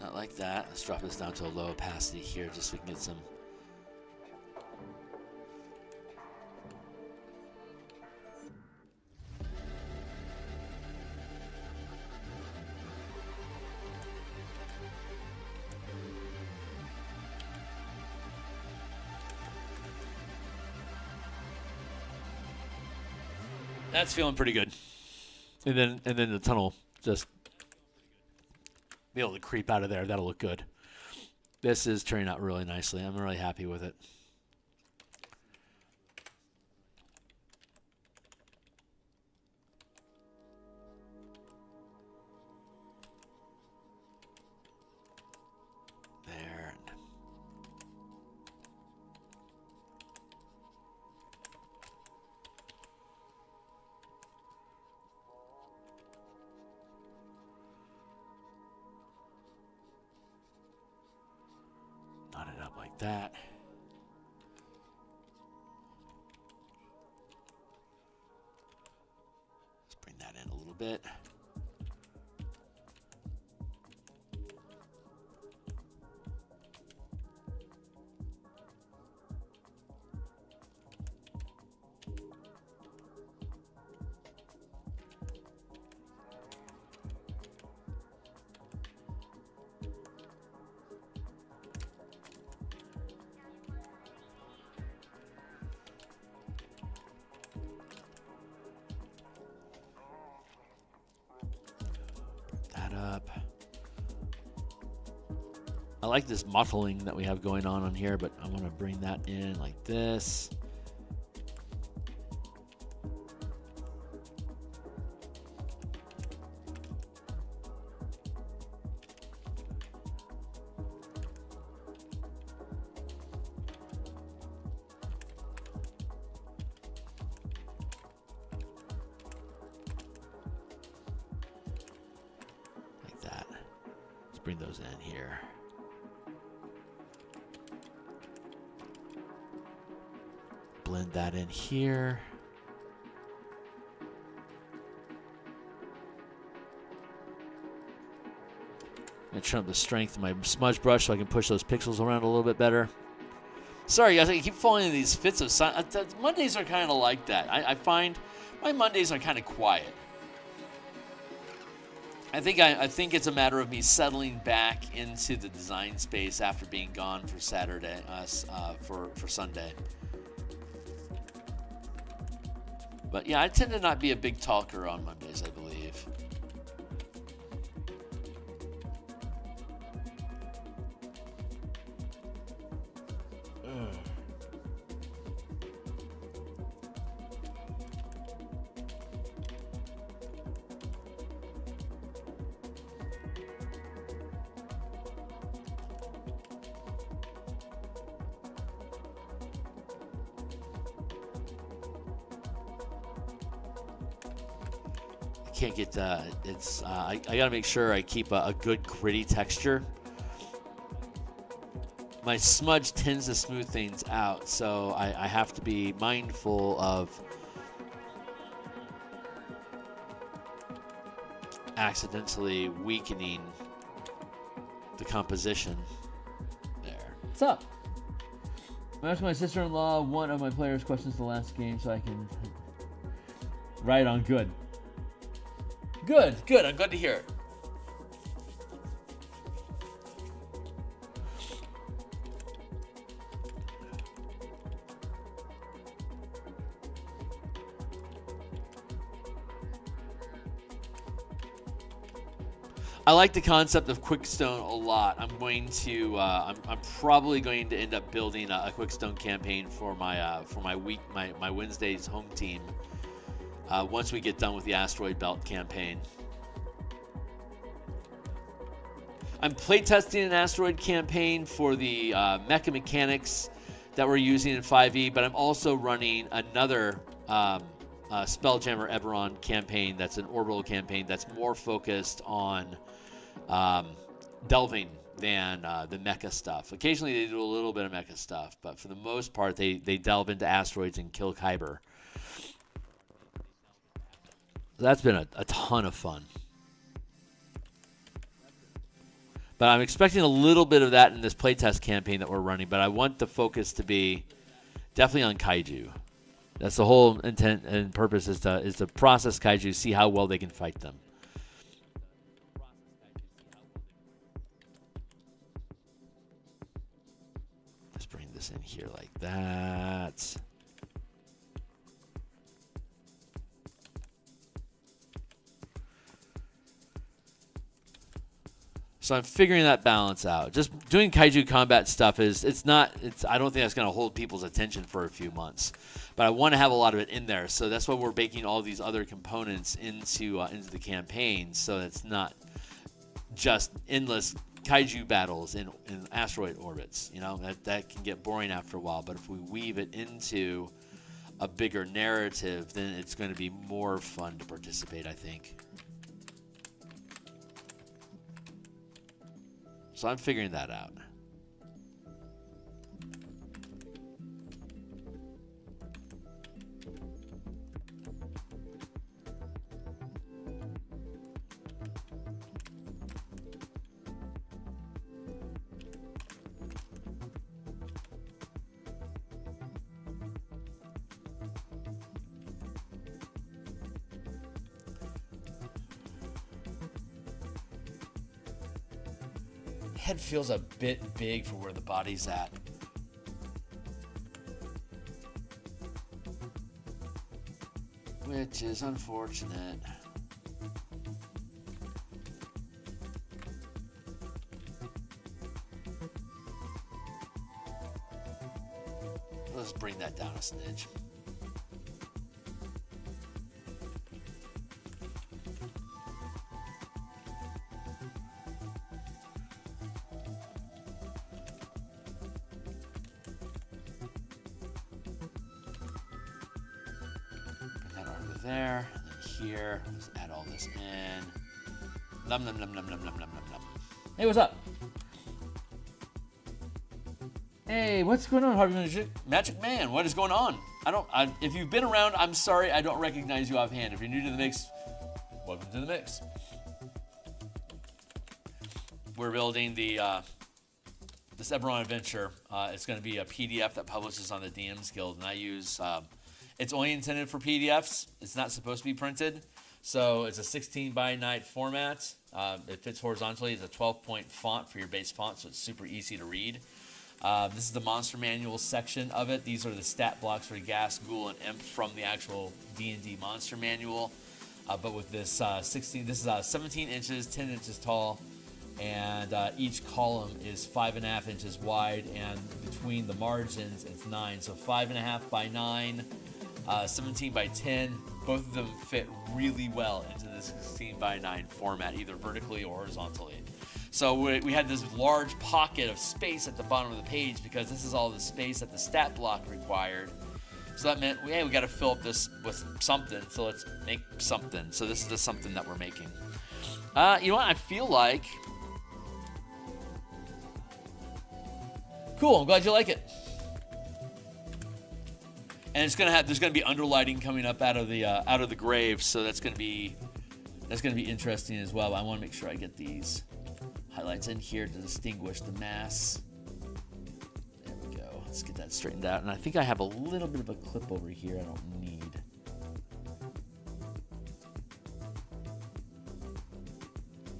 Not like that. Let's drop this down to a low opacity here just so we can get some. That's feeling pretty good. And then the tunnel just be able to creep out of there. That'll look good. This is turning out really nicely. I'm really happy with it. There. Knot it up like that. Let's bring that in a little bit. Up. I like this mottling that we have going on here, but I want to bring that in like this. Bring those in here. Blend that in here. And trim up the strength of my smudge brush so I can push those pixels around a little bit better. Sorry guys, I keep falling into these fits of silence. Mondays are kind of like that. I find my Mondays are kind of quiet. I think it's a matter of me settling back into the design space after being gone for Saturday, for Sunday. But yeah, I tend to not be a big talker on Mondays, I believe. Can't get it's I gotta make sure I keep a good gritty texture. My smudge tends to smooth things out, so I have to be mindful of accidentally weakening the composition. There. What's up? I asked my sister-in-law one of my players' questions the last game so I can write on. Good. Good. I'm glad to hear it. I like the concept of Quickstone a lot. I'm going to I'm probably going to end up building a Quickstone campaign for my Wednesday's home team once we get done with the Asteroid Belt campaign. I'm playtesting an Asteroid campaign for the mecha mechanics that we're using in 5e, but I'm also running another Spelljammer Eberron campaign that's an orbital campaign that's more focused on delving than the mecha stuff. Occasionally they do a little bit of mecha stuff, but for the most part they delve into asteroids and kill Kyber. That's been a ton of fun. But I'm expecting a little bit of that in this playtest campaign that we're running, but I want the focus to be definitely on kaiju. That's the whole intent and purpose is to process kaiju, see how well they can fight them. Let's bring this in here like that. So I'm figuring that balance out. Just doing kaiju combat stuff I don't think that's going to hold people's attention for a few months. But I want to have a lot of it in there. So that's why we're baking all these other components into the campaign. So it's not just endless kaiju battles in asteroid orbits. You know, that can get boring after a while. But if we weave it into a bigger narrative, then it's going to be more fun to participate, I think. So I'm figuring that out. Head feels a bit big for where the body's at. Which is unfortunate. Let's bring that down a smidge. There, and then here. Let's add all this in. Num num num num num num num num. Hey, what's up? Hey, what's going on, Harvey Magic Man? What is going on? If you've been around, I'm sorry, I don't recognize you offhand. If you're new to the mix, welcome to the mix. We're building this Eberron adventure. It's going to be a PDF that publishes on the DMsGuild, and I use. It's only intended for PDFs. It's not supposed to be printed. So it's a 16 by 9 format. It fits horizontally. It's a 12-point font for your base font, so it's super easy to read. This is the monster manual section of it. These are the stat blocks for Gas, Ghoul, and Imp from the actual D&D monster manual. But with this 17 inches, 10 inches tall, and each column is 5.5 inches wide, and between the margins, it's 9. So 5.5 by 9. 17 by 10, both of them fit really well into this 16 by 9 format, either vertically or horizontally. So we had this large pocket of space at the bottom of the page because this is all the space that the stat block required. So that meant, we got to fill up this with something, so let's make something. So this is the something that we're making. You know what, I feel like... Cool, I'm glad you like it. And there's gonna be underlighting coming up out of the grave, so that's gonna be interesting as well. I want to make sure I get these highlights in here to distinguish the mass. There we go. Let's get that straightened out. And I think I have a little bit of a clip over here I don't need.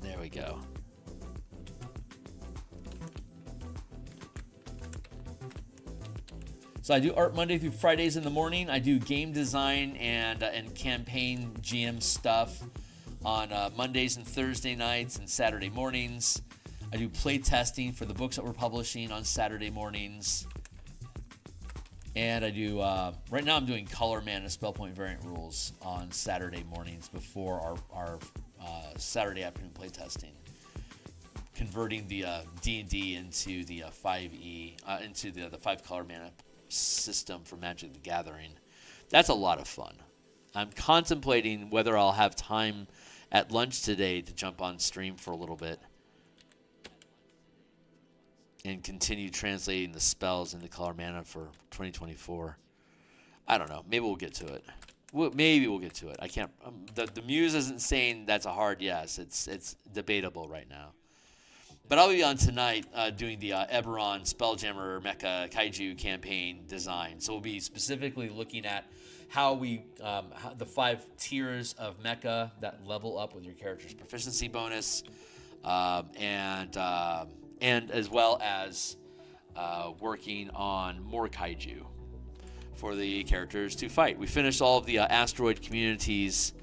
There we go. So I do art Monday through Fridays in the morning. I do game design and campaign GM stuff on Mondays and Thursday nights and Saturday mornings. I do play testing for the books that we're publishing on Saturday mornings. And I do, right now I'm doing color mana spell point variant rules on Saturday mornings before our Saturday afternoon play testing. Converting the D&D into the 5e, into the 5 color mana system for Magic the Gathering. That's a lot of fun. I'm contemplating whether I'll have time at lunch today to jump on stream for a little bit and continue translating the spells into color mana for 2024. I don't know. Maybe we'll get to it. Maybe we'll get to it. I can't. The muse isn't saying that's a hard yes. It's debatable right now. But I'll be on tonight doing the Eberron Spelljammer Mecha Kaiju campaign design. So we'll be specifically looking at how how the 5 tiers of mecha that level up with your character's proficiency bonus, and as well as working on more kaiju for the characters to fight. We finished all of the asteroid communities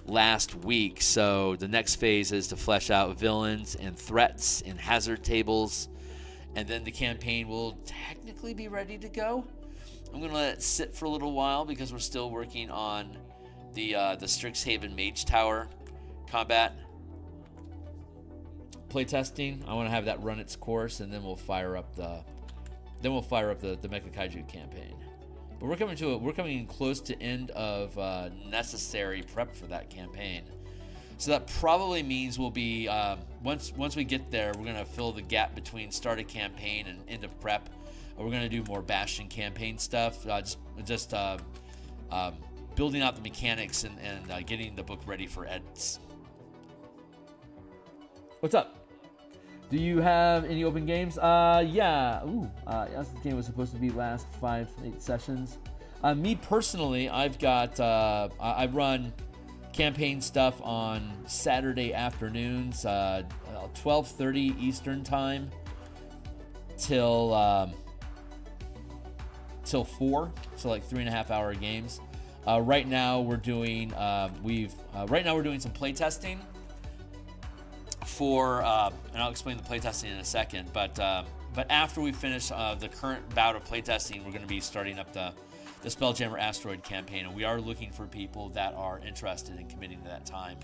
last week, so the next phase is to flesh out villains and threats and hazard tables, and then the campaign will technically be ready to go. I'm going to let it sit for a little while because we're still working on the Strixhaven Mage Tower combat playtesting. I want to have that run its course, and then we'll fire up the Mecha Kaiju campaign. But we're coming close to end of necessary prep for that campaign. So that probably means we'll be once we get there, we're gonna fill the gap between start of campaign and end of prep. We're gonna do more Bastion campaign stuff, just building out the mechanics and getting the book ready for eds. What's up? Do you have any open games? Yeah. This game was supposed to be last 5-8 sessions. Me personally, I've got I run campaign stuff on Saturday afternoons, 12:30 Eastern time till 4, so like 3.5 hour games. Right now we're doing some play testing for, and I'll explain the playtesting in a second, but after we finish the current bout of playtesting, we're going to be starting up the Spelljammer Asteroid campaign, and we are looking for people that are interested in committing to that time.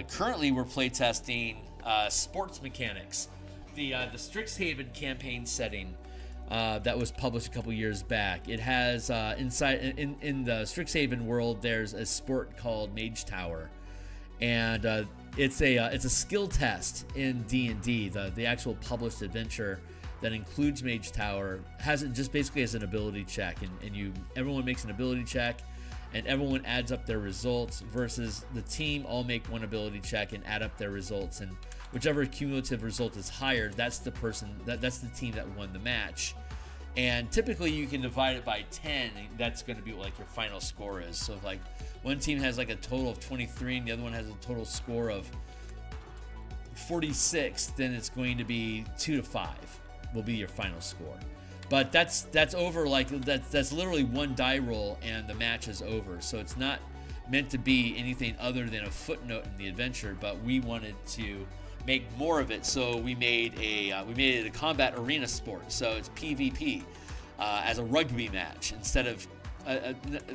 Currently, we're playtesting sports mechanics. The Strixhaven campaign setting that was published a couple years back. It has inside in the Strixhaven world, there's a sport called Mage Tower, and it's a skill test in D&D. The actual published adventure that includes Mage Tower has it just basically as an ability check, and everyone makes an ability check, and everyone adds up their results versus the team all make one ability check and add up their results, and whichever cumulative result is higher, that's the the team that won the match. And typically you can divide it by 10, and that's going to be what like your final score is. So if like one team has like a total of 23 and the other one has a total score of 46, then it's going to be 2-5 will be your final score. But that's over, like that's literally one die roll and the match is over. So it's not meant to be anything other than a footnote in the adventure, but we wanted to make more of it, so we made it a combat arena sport. So it's PvP as a rugby match instead of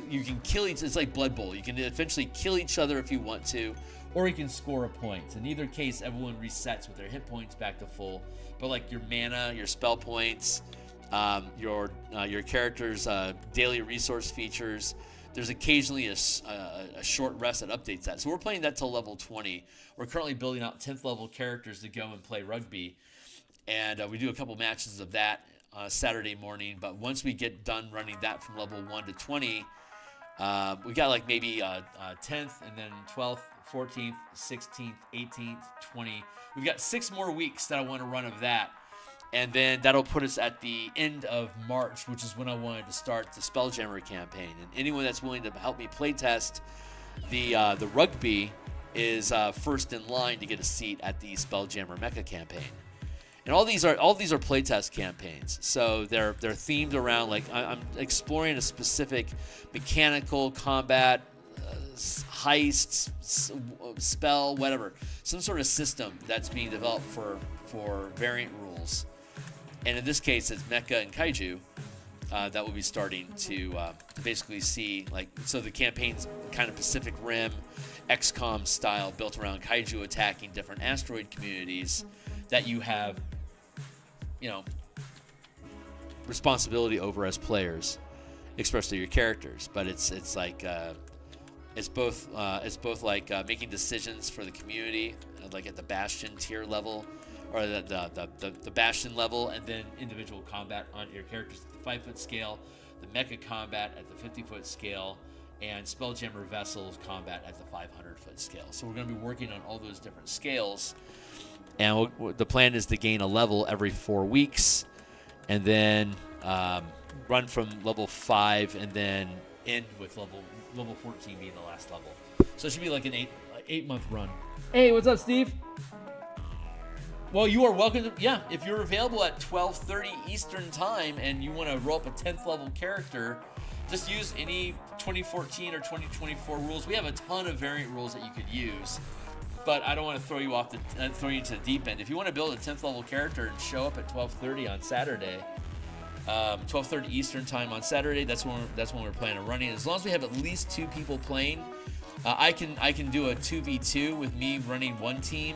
you can kill each. It's like Blood Bowl. You can eventually kill each other if you want to, or you can score a point. In either case, everyone resets with their hit points back to full. But like your mana, your spell points, your character's daily resource features. There's occasionally a short rest that updates that. So we're playing that till level 20. We're currently building out 10th level characters to go and play rugby. And we do a couple matches of that Saturday morning. But once we get done running that from level 1 to 20, we got like maybe 10th and then 12th, 14th, 16th, 18th, 20. We've got 6 more weeks that I want to run of that. And then that'll put us at the end of March, which is when I wanted to start the Spelljammer campaign. And anyone that's willing to help me playtest the rugby is first in line to get a seat at the Spelljammer Mecha campaign. And all these are playtest campaigns, so they're themed around, like I'm exploring a specific mechanical combat heist, spell, whatever, some sort of system that's being developed for variant rules. And in this case, it's mecha and kaiju that will be starting to basically see, like, so the campaign's kind of Pacific Rim, XCOM style, built around kaiju attacking different asteroid communities that you have, responsibility over as players, expressed through your characters. But it's like it's both like making decisions for the community, like at the Bastion tier level, or the Bastion level, and then individual combat on your characters at the 5-foot scale, the mecha combat at the 50-foot scale, and Spelljammer Vessels combat at the 500-foot scale. So we're going to be working on all those different scales, and the plan is to gain a level every 4 weeks, and then run from level 5, and then end with level 14 being the last level. So it should be like an 8-month run. Hey, what's up, Steve? Well, you are welcome to, if you're available at 12:30 Eastern Time and you want to roll up a 10th level character, just use any 2014 or 2024 rules. We have a ton of variant rules that you could use, but I don't want to throw you into the deep end. If you want to build a 10th level character and show up at 12:30 on Saturday, 12:30 Eastern Time on Saturday, that's when we're planning on running. As long as we have at least 2 people playing, I can do a 2v2 with me running one team,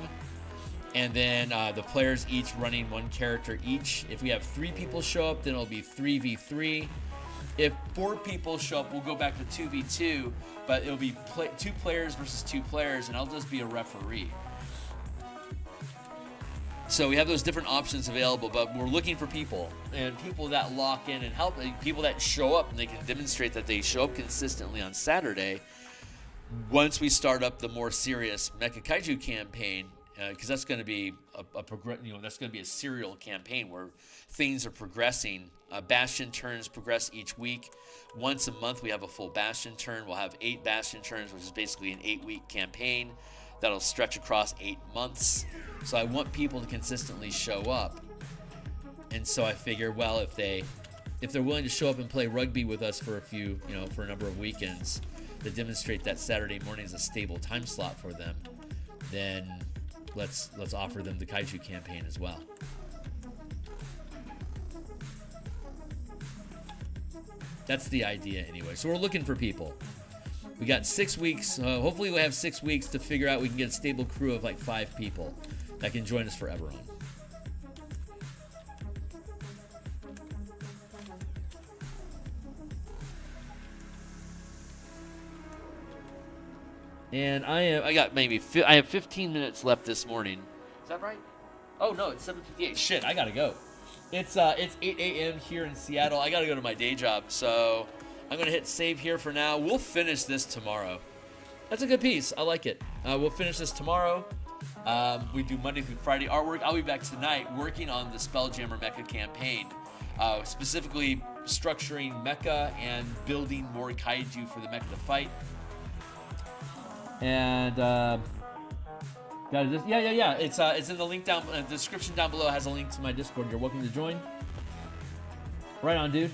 and then the players each running one character each. If we have 3 people show up, then it'll be 3v3. If 4 people show up, we'll go back to 2v2, but it'll be 2 players versus 2 players, and I'll just be a referee. So we have those different options available, but we're looking for people, and people that lock in and help, people that show up and they can demonstrate that they show up consistently on Saturday. Once we start up the more serious Mecha Kaiju campaign, because that's going to be that's going to be a serial campaign where things are progressing. Bastion turns progress each week. Once a month, we have a full Bastion turn. We'll have 8 Bastion turns, which is basically an 8-week campaign that'll stretch across 8 months. So I want people to consistently show up. And so I figure, well, if they're willing to show up and play rugby with us for for a number of weekends to demonstrate that Saturday morning is a stable time slot for them, then let's offer them the Kaiju campaign as well. That's the idea anyway. So we're looking for people. We got 6 weeks. Hopefully we'll have 6 weeks to figure out we can get a stable crew of like 5 people that can join us for Eberron. And I have 15 minutes left this morning. Is that right? Oh no, it's 7:58. Shit, I gotta go. It's 8 a.m. here in Seattle. I gotta go to my day job, so I'm gonna hit save here for now. We'll finish this tomorrow. That's a good piece. I like it. We'll finish this tomorrow. We do Monday through Friday artwork. I'll be back tonight working on the Spelljammer Mecha campaign, specifically structuring Mecha and building more Kaiju for the Mecha to fight. And it's in the link down, the description down below has a link to my Discord. You're welcome to join. Right on, dude.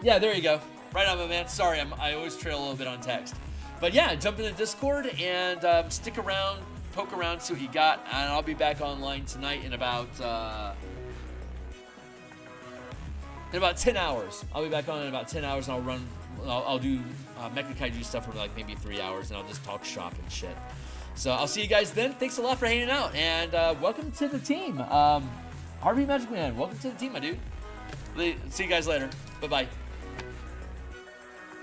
Yeah, there you go. Right on, my man. Sorry, I always trail a little bit on text. But yeah, jump in the Discord and stick around, poke around, see what you got. And I'll be back online tonight in about 10 hours. I'll be back on in about 10 hours, and I'll do Mecha Kaiju stuff for like maybe 3 hours, and I'll just talk shop and shit. So I'll see you guys then. Thanks a lot for hanging out, and welcome to the team. Harvey Magic Man, welcome to the team, my dude. See you guys later. Bye-bye.